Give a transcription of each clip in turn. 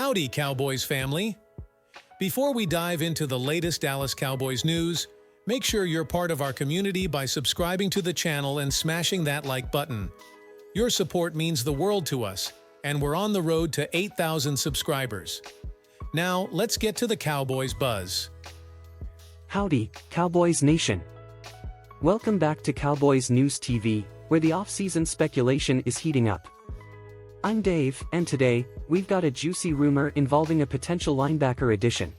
Howdy, Cowboys family! Before we dive into the latest Dallas Cowboys news, make sure you're part of our community by subscribing to the channel and smashing that like button. Your support means the world to us, and we're on the road to 8,000 subscribers. Now, let's get to the Cowboys buzz. Howdy, Cowboys Nation! Welcome back to Cowboys News TV, where the off-season speculation is heating up. I'm Dave, and today, we've got a juicy rumor involving a potential linebacker addition.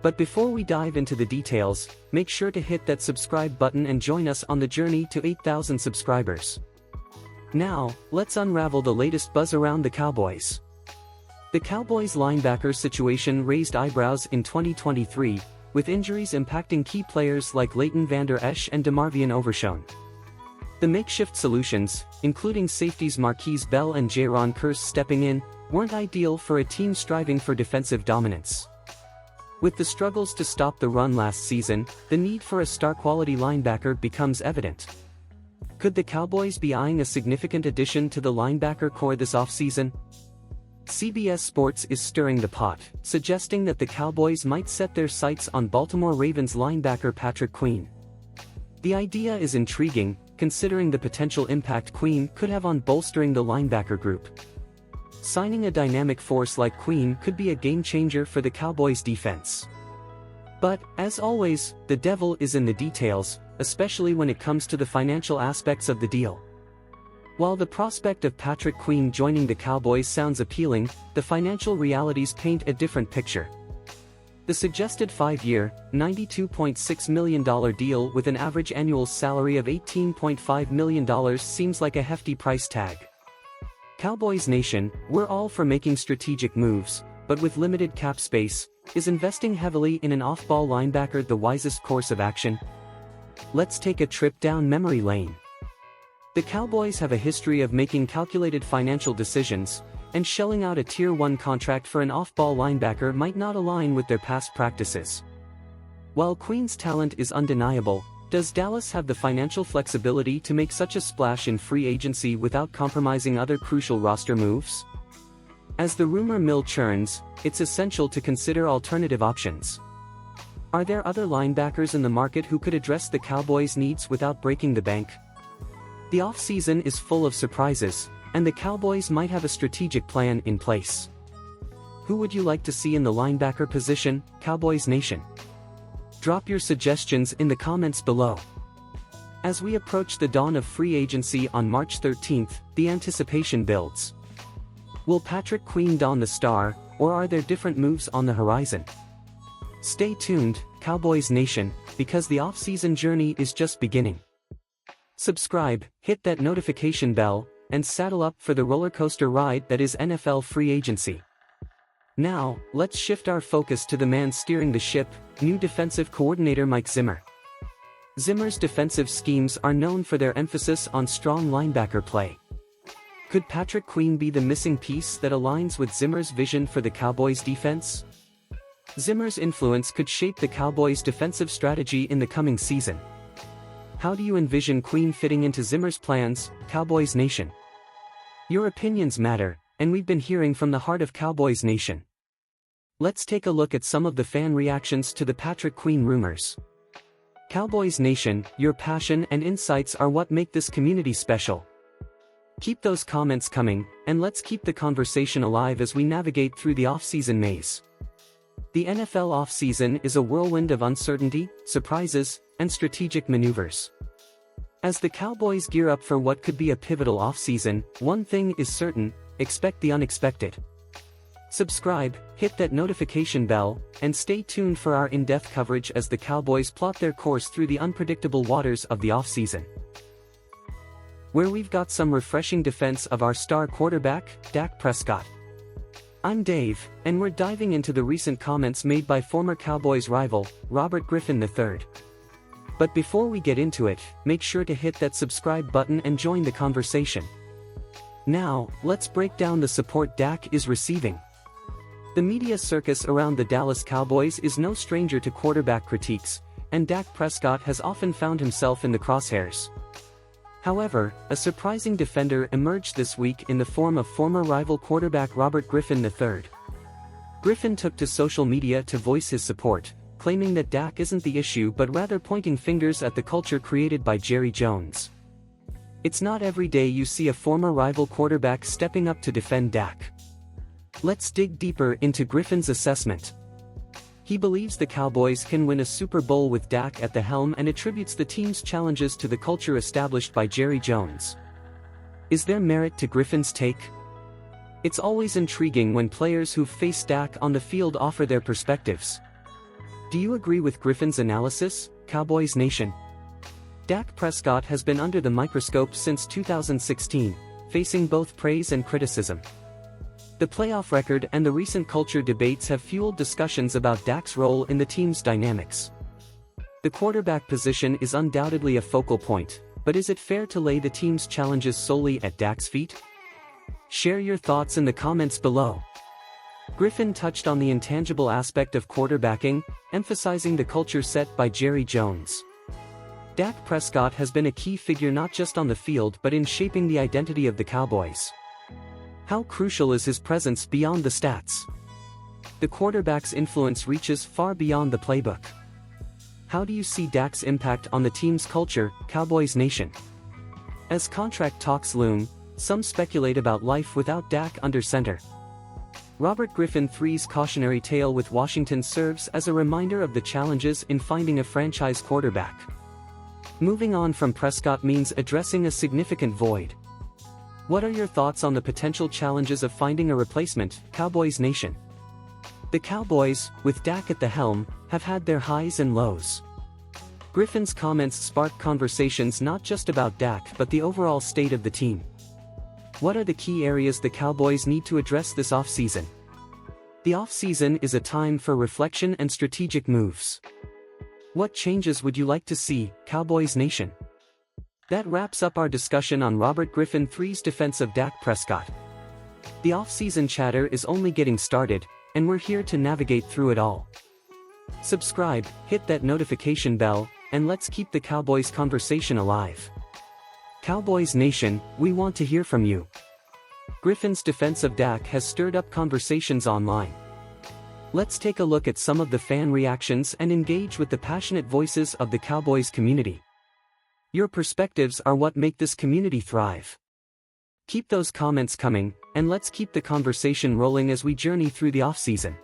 But before we dive into the details, make sure to hit that subscribe button and join us on the journey to 8,000 subscribers. Now, let's unravel the latest buzz around the Cowboys. The Cowboys linebacker situation raised eyebrows in 2023, with injuries impacting key players like Leighton Vander Esch and DeMarvion Overshown. The makeshift solutions, including safeties Marquise Bell and Jaron Kearse stepping in, weren't ideal for a team striving for defensive dominance. With the struggles to stop the run last season, the need for a star-quality linebacker becomes evident. Could the Cowboys be eyeing a significant addition to the linebacker core this offseason? CBS Sports is stirring the pot, suggesting that the Cowboys might set their sights on Baltimore Ravens linebacker Patrick Queen. The idea is intriguing, considering the potential impact Queen could have on bolstering the linebacker group. Signing a dynamic force like Queen could be a game-changer for the Cowboys' defense. But, as always, the devil is in the details, especially when it comes to the financial aspects of the deal. While the prospect of Patrick Queen joining the Cowboys sounds appealing, the financial realities paint a different picture. The suggested 5-year, $92.6 million deal with an average annual salary of $18.5 million seems like a hefty price tag. Cowboys Nation, we're all for making strategic moves, but with limited cap space, is investing heavily in an off-ball linebacker the wisest course of action? Let's take a trip down memory lane. The Cowboys have a history of making calculated financial decisions, and shelling out a Tier 1 contract for an off-ball linebacker might not align with their past practices. While Queen's talent is undeniable, does Dallas have the financial flexibility to make such a splash in free agency without compromising other crucial roster moves? As the rumor mill churns, it's essential to consider alternative options. Are there other linebackers in the market who could address the Cowboys' needs without breaking the bank? The offseason is full of surprises, and the Cowboys might have a strategic plan in place. Who would you like to see in the linebacker position, Cowboys Nation? Drop your suggestions in the comments below. As we approach the dawn of free agency on March 13th, the anticipation builds. Will Patrick Queen don the star, or are there different moves on the horizon? Stay tuned, Cowboys Nation, because the offseason journey is just beginning. Subscribe, hit that notification bell, and saddle up for the roller coaster ride that is NFL free agency. Now, let's shift our focus to the man steering the ship, new defensive coordinator Mike Zimmer. Zimmer's defensive schemes are known for their emphasis on strong linebacker play. Could Patrick Queen be the missing piece that aligns with Zimmer's vision for the Cowboys' defense? Zimmer's influence could shape the Cowboys' defensive strategy in the coming season. How do you envision Queen fitting into Zimmer's plans, Cowboys Nation? Your opinions matter, and we've been hearing from the heart of Cowboys Nation. Let's take a look at some of the fan reactions to the Patrick Queen rumors. Cowboys Nation, your passion and insights are what make this community special. Keep those comments coming, and let's keep the conversation alive as we navigate through the off-season maze. The NFL off-season is a whirlwind of uncertainty, surprises, and strategic maneuvers. As the Cowboys gear up for what could be a pivotal offseason, one thing is certain: expect the unexpected. Subscribe, hit that notification bell, and stay tuned for our in-depth coverage as the Cowboys plot their course through the unpredictable waters of the offseason. Where we've got some refreshing defense of our star quarterback, Dak Prescott. I'm Dave, and we're diving into the recent comments made by former Cowboys rival, Robert Griffin III. But before we get into it, make sure to hit that subscribe button and join the conversation. Now, let's break down the support Dak is receiving. The media circus around the Dallas Cowboys is no stranger to quarterback critiques, and Dak Prescott has often found himself in the crosshairs. However, a surprising defender emerged this week in the form of former rival quarterback Robert Griffin III. Griffin took to social media to voice his support, claiming that Dak isn't the issue but rather pointing fingers at the culture created by Jerry Jones. It's not every day you see a former rival quarterback stepping up to defend Dak. Let's dig deeper into Griffin's assessment. He believes the Cowboys can win a Super Bowl with Dak at the helm and attributes the team's challenges to the culture established by Jerry Jones. Is there merit to Griffin's take? It's always intriguing when players who've faced Dak on the field offer their perspectives. Do you agree with Griffin's analysis, Cowboys Nation? Dak Prescott has been under the microscope since 2016, facing both praise and criticism. The playoff record and the recent culture debates have fueled discussions about Dak's role in the team's dynamics. The quarterback position is undoubtedly a focal point, but is it fair to lay the team's challenges solely at Dak's feet? Share your thoughts in the comments below. Griffin touched on the intangible aspect of quarterbacking, emphasizing the culture set by Jerry Jones. Dak Prescott has been a key figure not just on the field but in shaping the identity of the Cowboys. How crucial is his presence beyond the stats? The quarterback's influence reaches far beyond the playbook. How do you see Dak's impact on the team's culture, Cowboys Nation? As contract talks loom, some speculate about life without Dak under center. Robert Griffin III's cautionary tale with Washington serves as a reminder of the challenges in finding a franchise quarterback. Moving on from Prescott means addressing a significant void. What are your thoughts on the potential challenges of finding a replacement, Cowboys Nation? The Cowboys, with Dak at the helm, have had their highs and lows. Griffin's comments sparked conversations not just about Dak but the overall state of the team. What are the key areas the Cowboys need to address this offseason? The offseason is a time for reflection and strategic moves. What changes would you like to see, Cowboys Nation? That wraps up our discussion on Robert Griffin III's defense of Dak Prescott. The offseason chatter is only getting started, and we're here to navigate through it all. Subscribe, hit that notification bell, and let's keep the Cowboys conversation alive. Cowboys Nation, we want to hear from you. Griffin's defense of Dak has stirred up conversations online. Let's take a look at some of the fan reactions and engage with the passionate voices of the Cowboys community. Your perspectives are what make this community thrive. Keep those comments coming, and let's keep the conversation rolling as we journey through the offseason.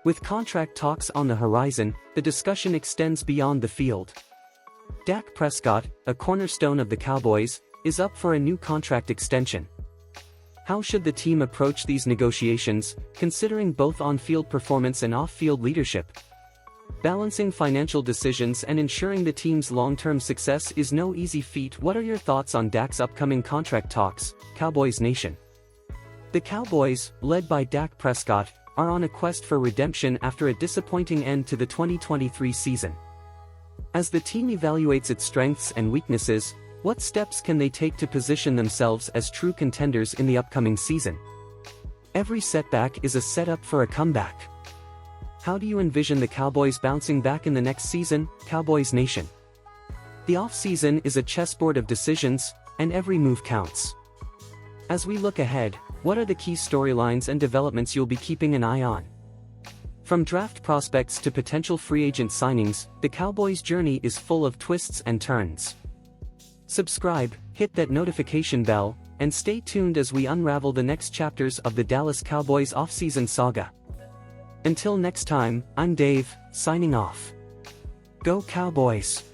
With contract talks on the horizon, the discussion extends beyond the field. Dak Prescott, a cornerstone of the Cowboys, is up for a new contract extension. How should the team approach these negotiations, considering both on-field performance and off-field leadership? Balancing financial decisions and ensuring the team's long-term success is no easy feat. What are your thoughts on Dak's upcoming contract talks, Cowboys Nation? The Cowboys, led by Dak Prescott, are on a quest for redemption after a disappointing end to the 2023 season. As the team evaluates its strengths and weaknesses, what steps can they take to position themselves as true contenders in the upcoming season? Every setback is a setup for a comeback. How do you envision the Cowboys bouncing back in the next season, Cowboys Nation? The offseason is a chessboard of decisions, and every move counts. As we look ahead, what are the key storylines and developments you'll be keeping an eye on? From draft prospects to potential free agent signings, the Cowboys' journey is full of twists and turns. Subscribe, hit that notification bell, and stay tuned as we unravel the next chapters of the Dallas Cowboys offseason saga. Until next time, I'm Dave, signing off. Go Cowboys!